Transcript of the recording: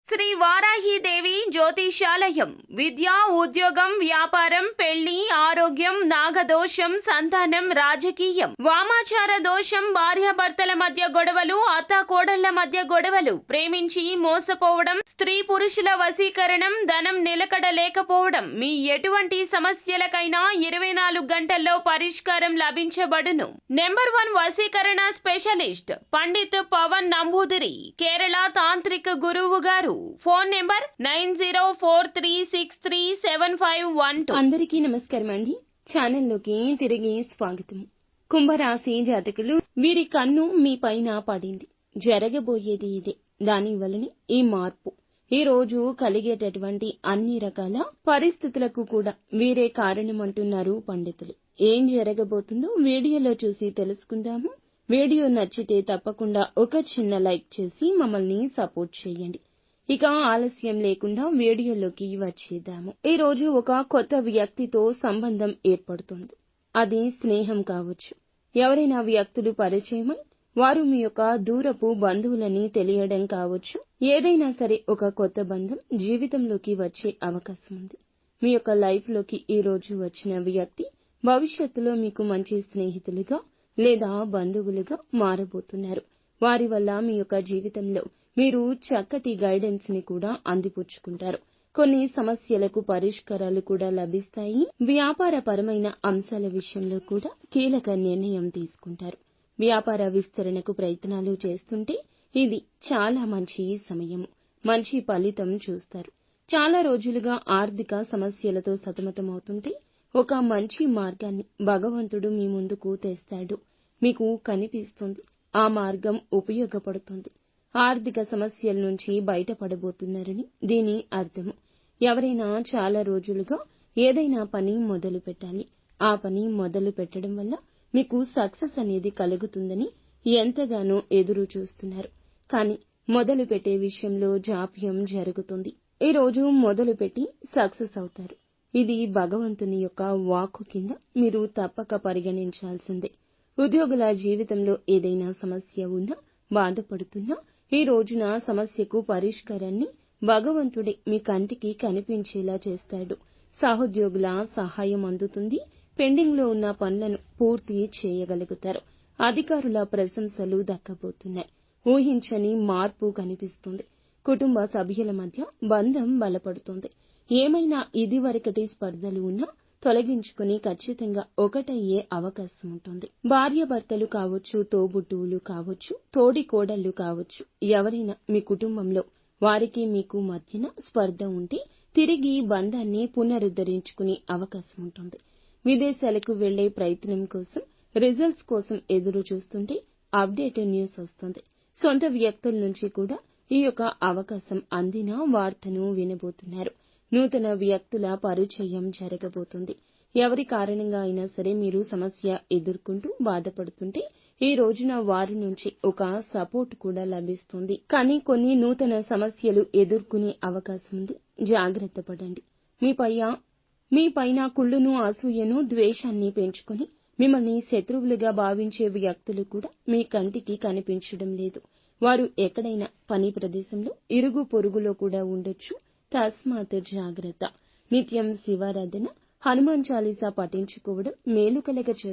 శ్రీ వారాహిదేవి జ్యోతిషాలయం విద్య, ఉద్యోగం, వ్యాపారం, పెళ్లి, ఆరోగ్యం, నాగదోషం, సంతానం, రాజకీయం, వామాచార దోషం, భార్యాభర్తల మధ్య గొడవలు, అత్తాకోడళ్ల మధ్య గొడవలు, ప్రేమించి మోసపోవడం, స్త్రీ పురుషుల వశీకరణం, ధనం నిలకడ లేకపోవడం, మీ ఎటువంటి సమస్యలకైనా 24 గంటల్లో పరిష్కారం లభించబడును. నెంబర్ 1 వశీకరణ స్పెషలిస్ట్ పండిత్ పవన్ నంబూదిరి, కేరళ తాంత్రిక గురువు గారు. Phone number 9043637512. అందరికీ నమస్కారం అండి. ఛానల్లోకి తిరిగి స్వాగతం. కుంభరాశి జాతకులు, వీరి కన్ను మీ పైన పడింది. జరగబోయేది ఇదే. దాని వలనే ఈ మార్పు. ఈ రోజు కలిగేటటువంటి అన్ని రకాల పరిస్థితులకు కూడా వీరే కారణమంటున్నారు పండితులు. ఏం జరగబోతుందో వీడియోలో చూసి తెలుసుకుందాము. వీడియో నచ్చితే తప్పకుండా ఒక చిన్న లైక్ చేసి మమ్మల్ని సపోర్ట్ చేయండి. ఇక ఆలస్యం లేకుండా వీడియోలోకి వచ్చేద్దాము. ఈ రోజు ఒక కొత్త వ్యక్తితో సంబంధం ఏర్పడుతుంది. అది స్నేహం కావచ్చు. ఎవరైనా వ్యక్తులు పరిచయమై వారు మీ యొక్క దూరపు బంధువులని తెలియడం కావచ్చు. ఏదైనా సరే ఒక కొత్త బంధం జీవితంలోకి వచ్చే అవకాశం ఉంది. మీ యొక్క లైఫ్ లోకి ఈ రోజు వచ్చిన వ్యక్తి భవిష్యత్తులో మీకు మంచి స్నేహితులుగా లేదా బంధువులుగా మారబోతున్నారు. వారి వల్ల మీ యొక్క జీవితంలో మీరు చక్కటి గైడెన్స్ ని కూడా అందిపుచ్చుకుంటారు. కొన్ని సమస్యలకు పరిష్కారాలు కూడా లభిస్తాయి. వ్యాపారపరమైన అంశాల విషయంలో కూడా కీలక నిర్ణయం తీసుకుంటారు. వ్యాపార విస్తరణకు ప్రయత్నాలు చేస్తుంటే ఇది చాలా మంచి సమయము. మంచి ఫలితం చూస్తారు. చాలా రోజులుగా ఆర్థిక సమస్యలతో సతమతమవుతుంటే ఒక మంచి మార్గాన్ని భగవంతుడు మీ ముందుకు తెస్తాడు. మీకు కనిపిస్తుంది. ఆ మార్గం ఉపయోగపడుతుంది. ఆర్థిక సమస్యల నుంచి బయటపడబోతున్నారని దీని అర్థము. ఎవరైనా చాలా రోజులుగా ఏదైనా పని మొదలు పెట్టాలి. ఆ పని మొదలు పెట్టడం వల్ల మీకు సక్సెస్ అనేది కలుగుతుందని ఎంతగానో ఎదురు చూస్తున్నారు. కానీ మొదలు పెట్టే విషయంలో జాప్యం జరుగుతుంది. ఈ రోజు మొదలు పెట్టి సక్సెస్ అవుతారు. ఇది భగవంతుని యొక్క వాక్కు కింద మీరు తప్పక పరిగణించాల్సిందే. ఉద్యోగుల జీవితంలో ఏదైనా సమస్య ఉన్నా, బాధపడుతున్నా ఈ రోజున సమస్యకు పరిష్కారాన్ని భగవంతుడే మీ కంటికి కనిపించేలా చేస్తాడు. సహోద్యోగుల సహాయం అందుతుంది. పెండింగ్ లో ఉన్న పనులను పూర్తి చేయగలుగుతారు. అధికారుల ప్రశంసలు దక్కబోతున్నాయి. ఊహించని మార్పు కనిపిస్తుంది. కుటుంబ సభ్యుల మధ్య బంధం బలపడుతుంది. ఏమైనా ఇదివరకటి స్పర్ధలు ఉన్నా తొలగించుకుని ఖచ్చితంగా ఒకటయ్యే అవకాశం ఉంటుంది. భార్యాభర్తలు కావచ్చు, తోబుట్టువులు కావచ్చు, తోడి కోడళ్లు కావచ్చు, ఎవరైనా మీ కుటుంబంలో వారికి మీకు మధ్యన స్పర్ధ ఉంటే తిరిగి బంధాన్ని పునరుద్ధరించుకునే అవకాశం ఉంటుంది. విదేశాలకు వెళ్లే ప్రయత్నం కోసం, రిజల్ట్స్ కోసం ఎదురు చూస్తుంటే అప్డేట్ న్యూస్ వస్తుంది. సొంత వ్యక్తుల నుంచి కూడా ఈ యొక్క అవకాశం అందిన వార్తను వినబోతున్నారు. నూతన వ్యక్తుల పరిచయం జరగబోతుంది. ఎవరి కారణంగా అయినా సరే మీరు సమస్య ఎదుర్కొంటూ బాధపడుతుంటే ఈ రోజున వారి నుంచి ఒక సపోర్ట్ కూడా లభిస్తుంది. కానీ కొన్ని నూతన సమస్యలు ఎదుర్కొనే అవకాశం ఉంది. జాగ్రత్త పడండి. మీ పైన కుళ్ళును, అసూయను, ద్వేషాన్ని పెంచుకుని మిమ్మల్ని శత్రువులుగా భావించే వ్యక్తులు కూడా మీ కంటికి కనిపించడం లేదు. వారు ఎక్కడైనా పని ప్రదేశంలో, ఇరుగు పొరుగులో కూడా ఉండొచ్చు. తస్మాత్ జాగ్రత్త. నిత్యం శివారాధన, హనుమాన్ చాలీసా పఠించుకోవడం మేలు కలగ